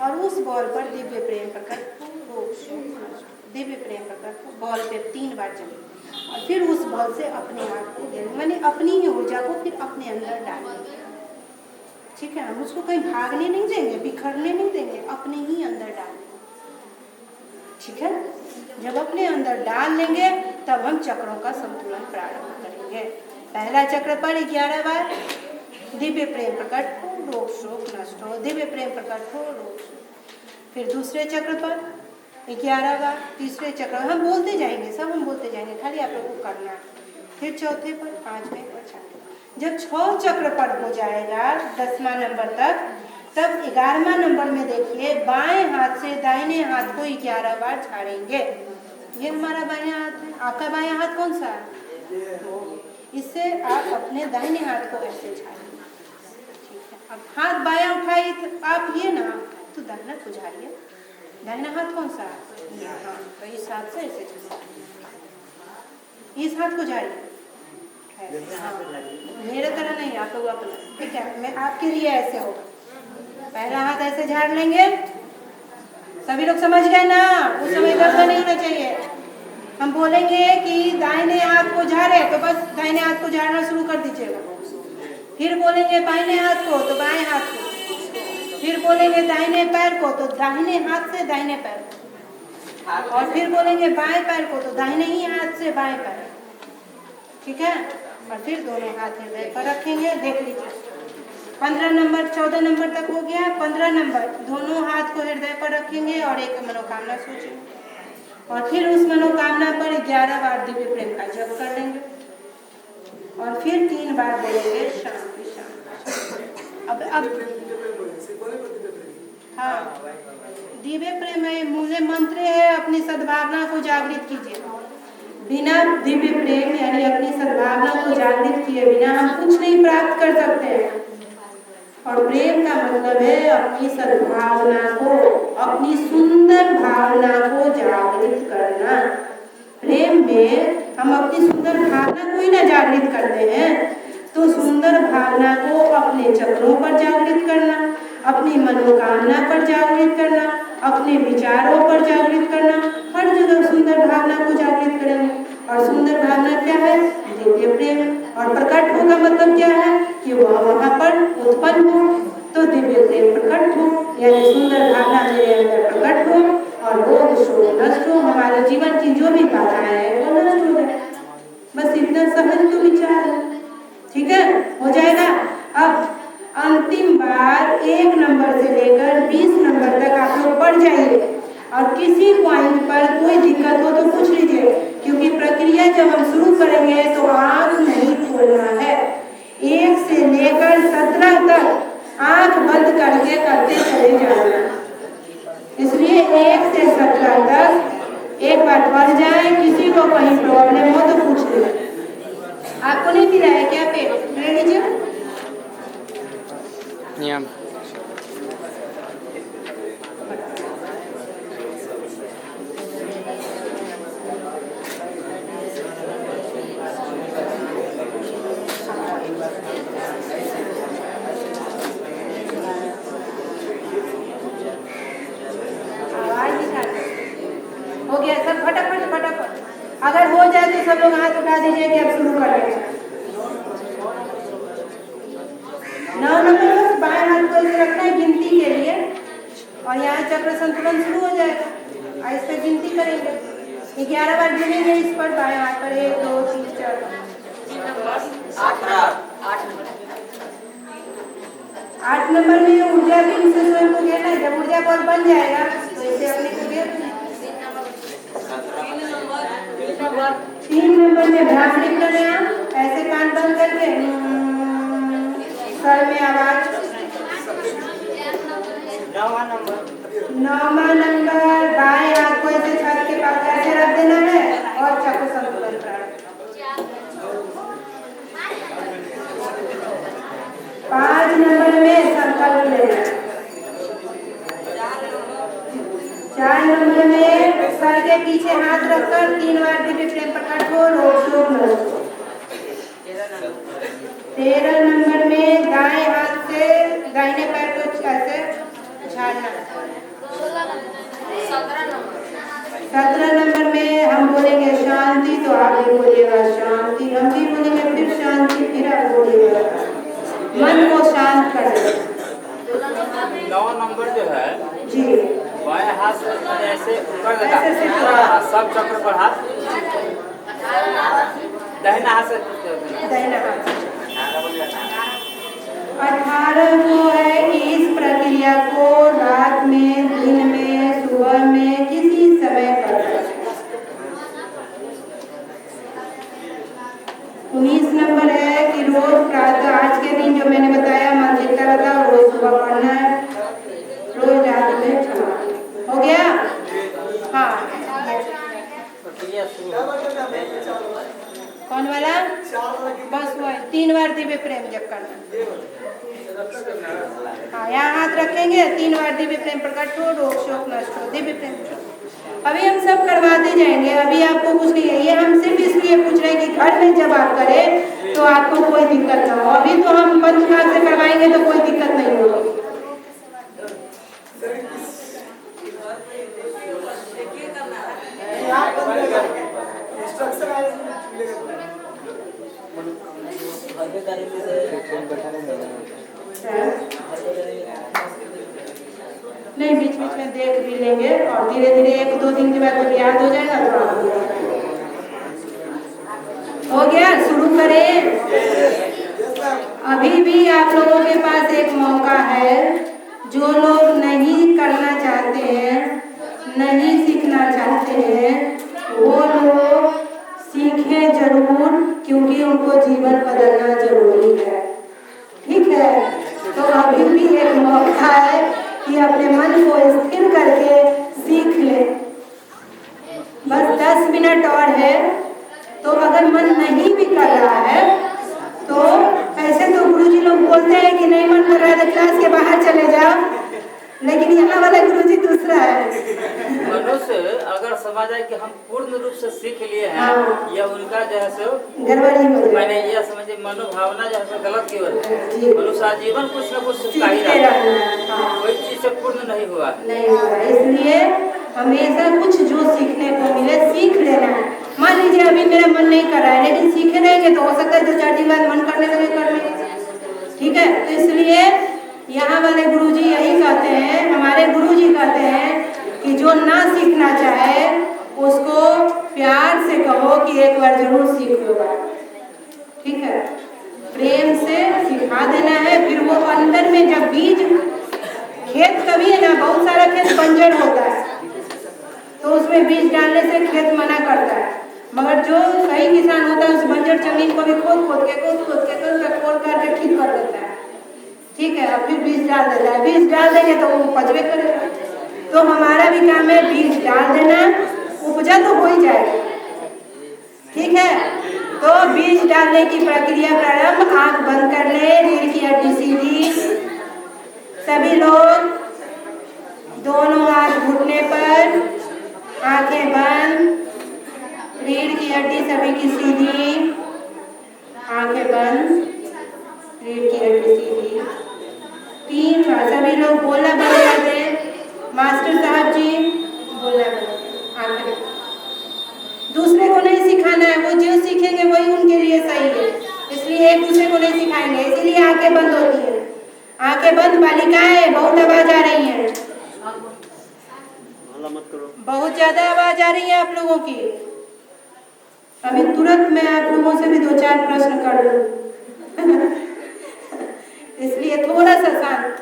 और उस बॉल पर दिव्य प्रेम प्रकट हो, दिव्य प्रेम प्रकट हो, बॉल पे 3 बार चले और फिर उस बॉल से अपने आप को देंगे, मैंने अपनी ही ऊर्जा को फिर अपने अंदर डालेंगे। ठीक है, हम उसको कहीं भागने नहीं देंगे, बिखरने नहीं देंगे, अपने ही अंदर डालेंगे। ठीक है, जब अपने अंदर डाल लेंगे तब हम चक्रों का संतुलन प्रारंभ करेंगे। पहला चक्र पर 11 बार दिव्य प्रेम प्रकट हो, रोग शोक नष्ट हो, दिव्य प्रेम प्रकट हो, रोग शोक। फिर दूसरे चक्र पर 11 बार, तीसरे चक्र, हम बोलते जाएंगे, सब हम बोलते जाएंगे, खाली आप लोगों को करना है। फिर चौथे पर, 5वें पर, 6वें। जब 6 चक्र पर हो जाएगा 10वां नंबर तक, तब 11वां नंबर में देखिए बाएं हाथ से दाहिने हाथ को 11 बार झाड़ेंगे। ये हमारा बायां हाथ है, आपका बायां हाथ कौन सा है? इससे आप अपने दाहिने हाथ को ऐसे झाड़िए। ठीक है, अब हाथ बायां उठाइए आप, ये ना तो दाहिना को झाड़िए। दाहिना हाथ कौन सा है? हाँ, तो इस हाथ से ऐसे झाड़िए, इस हाथ को झाड़िए। हाँ, मेरे तरह नहीं, आप लोग अपना। ठीक है, मैं आपके लिए ऐसे होगा, पहला हाथ ऐसे झाड़ लेंगे। सभी लोग समझ गए ना? उस समय गड़बड़ नहीं होना चाहिए। हम बोलेंगे कि दाहिने हाथ को झाड़े तो बस दाहिने हाथ को झाड़ना शुरू कर दीजिएगा। फिर बोलेंगे बाएं हाथ को तो बाएं हाथ को, फिर बोलेंगे दाहिने पैर को तो दाहिने हाथ से दाहिने पैर को, और फिर बोलेंगे बाएं पैर को तो दाहिने ही हाथ से बाएं पैर। ठीक है, और फिर दोनों हाथ हृदय पर रखेंगे। देख लीजिए 15 नंबर 14 नंबर तक हो गया। 15 नंबर दोनों हाथ को हृदय पर रखेंगे और एक मनोकामना सोचेंगे और फिर उस मनोकामना पर 11 बार दिव्य प्रेम का जप कर लेंगे और फिर 3 बार बोलेंगे शांति शांति। अब हाँ, दिव्य प्रेम है, मूल्य मंत्र है, अपनी सद्भावना को जागृत कीजिए। बिना दिव्य प्रेम यानी अपनी सद्भावना को जागृत किए बिना हम कुछ नहीं प्राप्त कर सकते हैं। और प्रेम का मतलब है अपनी सद्भावना को, अपनी सुंदर भावना को जागृत करना। प्रेम में हम अपनी सुंदर भावना को ही ना जागृत करते हैं, तो सुंदर भावना को अपने चक्रों पर जागृत करना, अपनी मनोकामना पर जागृत करना, अपने विचारों पर जागृत करना, हर जगह सुंदर भावना को जागृत करेंगे। और सुंदर भावना क्या है? दिव्य प्रेम। और प्रकट होगा मतलब क्या है? कि वह वहाँ पर उत्पन्न हो, तो दिव्य प्रेम प्रकट हो, यानी सुंदर भावना मेरे अंदर प्रकट हो और रोग शोक नष्ट हो, हमारे जीवन की जो भी बाधाएं हैं वो नष्ट हो जाए। बस इतना सहज तो विचार है। ठीक है, हो जाएगा। अब अंतिम बार 1 नंबर से लेकर 20 नंबर तक आप लोग पढ़ जाइए और किसी पॉइंट पर कोई दिक्कत हो तो पूछ लीजिए, क्योंकि प्रक्रिया जब हम शुरू करेंगे तो आँख नहीं खोलना है। 1 से लेकर 17 तक आँख बंद करके करते चले जाना। इसलिए 1 से 17 तक एक बार पढ़ जाए, किसी को कहीं प्रॉब्लम हो तो पूछ ले। आपको नहीं मिला है क्या? पे ले लीजिए। नियम हो गया सब? फटाफट फटाफट, अगर हो जाए तो सब लोग हाथ उठा दीजिए कि अब शुरू कर लेंगे। 9 नंबर बस बाएं हाथ को ऐसे रखना है गिनती के लिए और यहाँ चक्र संतुलन शुरू हो जाएगा। और इस पर गिनती करेंगे, 11 बार गिनेंगे इस पर बाएं हाथ पर। 1 2 3 4 8 नंबर में ऊर्जा भी इसे स्वयं को घेरना है। जब ऊर्जा बॉल बन जाएगा तो इसे अपने को घेर। 3 नंबर में भ्रामरी प्राणायाम, ऐसे कान बंद करके सर में आवाज। 9वां नंबर बाएं हाथ को ऐसे छत के पास ऐसे रख देना है और चक्र संतुलन प्राणायाम। 5 नंबर में संकल्प लेना। 4 नंबर में सर के पीछे हाथ रखकर 3 बार दिव्य प्रेम प्रकट हो, रोग शोक नष्ट हो। 13 नंबर में दाएं हाथ से दाहिने पैर को ऐसे झाड़ना। 17 नंबर में हम बोलेंगे शांति, तो आप भी बोलिएगा शांति, हम भी बोलेंगे फिर शांति, फिर आप बोलिएगा। मन को शांत कर देना। 9 नंबर जो है जी, बाएं हाथ से ऐसे कर देना, ऐसे से सब चक्र पर हाथ, दाहिना हाथ से दाहिना हाथ। 18 को है कि इस प्रक्रिया को रात में, दिन में, सुबह में, किसी समय कर सकते हैं। 19 नंबर है कि रोज प्रातः, आज के दिन जो मैंने बताया मंदिर का था, रोज सुबह पढ़ना है, रोज रात में क्षमा। हो गया? हाँ, कौन वाला? बस वो 3 बार दिव्य प्रेम जप करना। हाँ, यहाँ हाथ रखेंगे, 3 बार दिव्य प्रेम प्रकट हो, रोग शोक नष्ट हो, दिव्य प्रेम। अभी हम सब करवाते जाएंगे, अभी आपको कुछ नहीं है, ये हम सिर्फ इसलिए पूछ रहे हैं कि घर में जब आप करें तो आपको कोई दिक्कत ना हो। अभी तो हम पंचकाल से करवाएंगे तो कोई दिक्कत नहीं होगी। नहीं, बीच बीच में देख भी लेंगे और धीरे धीरे 1-2 दिन के बाद जब याद हो जाएगा तो हो गया। शुरू करें। अभी भी आप लोगों के पास एक मौका है, जो लोग नहीं करना चाहते हैं, नहीं सीखना चाहते हैं, वो लोग सीखें जरूर, क्योंकि उनको जीवन बदलना जरूरी है। ठीक है, तो अभी भी एक मौका है कि अपने मन को स्थिर करके सीख ले। बस 10 मिनट और है। तो अगर मन नहीं भी कर रहा है तो ऐसे तो गुरुजी लोग बोलते हैं कि नहीं मन कर रहा है तो क्लास के बाहर चले जाओ, लेकिन यहाँ वाला गुरुजी दूसरा है। मनुष्य अगर समझ जाए कि हम पूर्ण रूप से सीख लिए हैं, हाँ। या उनका जो है सो गड़बड़ी हो जाए। मैंने यह समझे मनोभावना जो है सो गलत की वजह है। मनुष्य जीवन कुछ न कुछ सीखता ही सीखते रहता है, रहना। हाँ। कोई चीज से पूर्ण नहीं हुआ नहीं हुआ, इसलिए हमेशा कुछ जो सीखने को मिले सीख लेना है। मान लीजिए अभी मेरा मन नहीं कर रहा है, लेकिन सीखे रहेंगे तो हो सकता है 2-4 दिन बाद मन करने लगे करने। ठीक है, तो इसलिए यहाँ वाले गुरुजी यही कहते हैं, हमारे गुरुजी कहते हैं कि जो ना सीखना चाहे उसको प्यार से कहो कि एक बार जरूर सीख लो। ठीक है, प्रेम से सिखा देना है। फिर वो अंदर में जब बीज, खेत कभी है ना, बहुत सारा खेत बंजर होता है तो उसमें बीज डालने से खेत मना करता है, मगर जो सही किसान होता है उस बंजर जमीन को भी खोद के खोद करके ठीक कर देता है। ठीक है, और फिर बीज डाल देता है। बीज डाल देंगे तो वो उपजबे करेगा। तो हमारा भी काम है बीज डाल देना, उपजा तो हो ही जाएगा। ठीक है, तो बीज डालने की प्रक्रिया प्रारंभ। आंख बंद कर ले, रीढ़ की हड्डी सीधी, सभी लोग दोनों हाथ घुटने पर, आंखें बंद, रीढ़ की हड्डी सभी की सीधी, आंखें बंद, रीढ़ की हड्डी सीधी। 3 बार सभी लोग बोलना बंद कर दें। मास्टर साहब जी बोलना बंद, आंखें। दूसरे को नहीं सिखाना है, वो जो सीखेंगे वही उनके लिए सही है, इसलिए एक दूसरे को नहीं सिखाएंगे, इसीलिए आंखें बंद होती है। आंखें बंद। बालिकाएं, बहुत आवाज आ रही है, बहुत ज्यादा आवाज आ रही है आप लोगों की। अभी तुरंत मैं आप लोगों से भी 2-4 प्रश्न कर लूं। इसलिए थोड़ा सा शांत,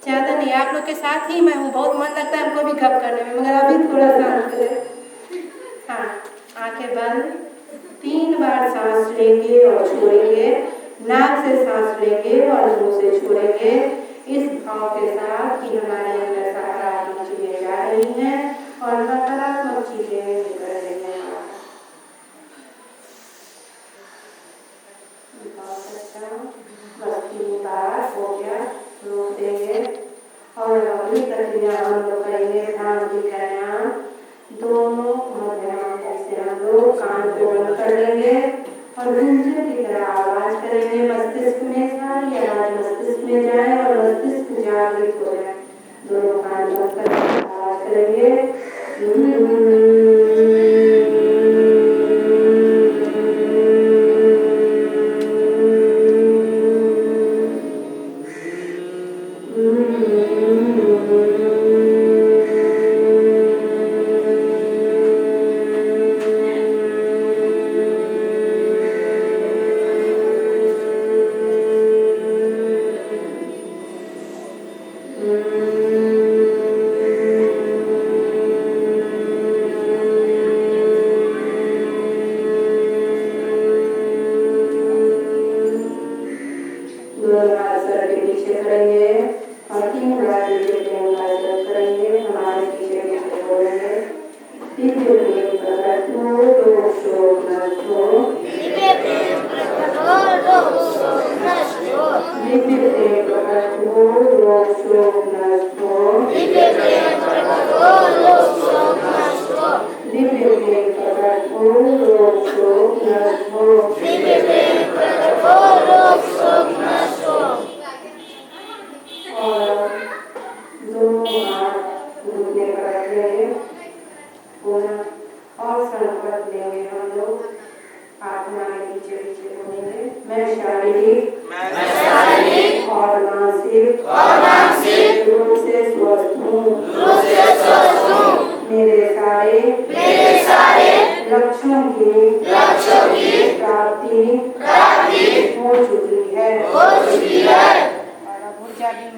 ज्यादा नहीं। आप लोग के साथ ही मैं हूँ, बहुत मन लगता है हमको भी गप करने में, मगर अभी थोड़ा शांत करें। हाँ, आंखें बंद। 3 बार सांस लेंगे और छोड़ेंगे, नाक से सांस लेंगे और मुंह से छोड़ेंगे, इस भाव के साथ कि हमारे अंदर सकारात्मक चीजें जा रही हैं और नकारात्मक चीजें निकल रही हैं। बस 3 बार हो गया, रोक देंगे और अगली प्रक्रिया हम लोग करेंगे ध्यान भी करना। दोनों मध्यम से हम लोग कान को बंद कर लेंगे और गुंजन की तरह आवाज करेंगे। मस्तिष्क में सारी आवाज मस्तिष्क में जाए और मस्तिष्क जागृत हो जाए। दोनों कान बंद करके आवाज करेंगे।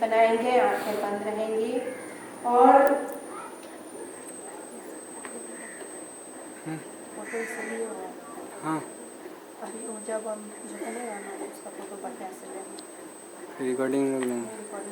बनाएंगे, आंखें बंद रहेंगी और फोटो इसलिए हो हाँ अभी वो जब हम जो बनेगा ना उसका फोटो बढ़िया से लेंगे। Recording recording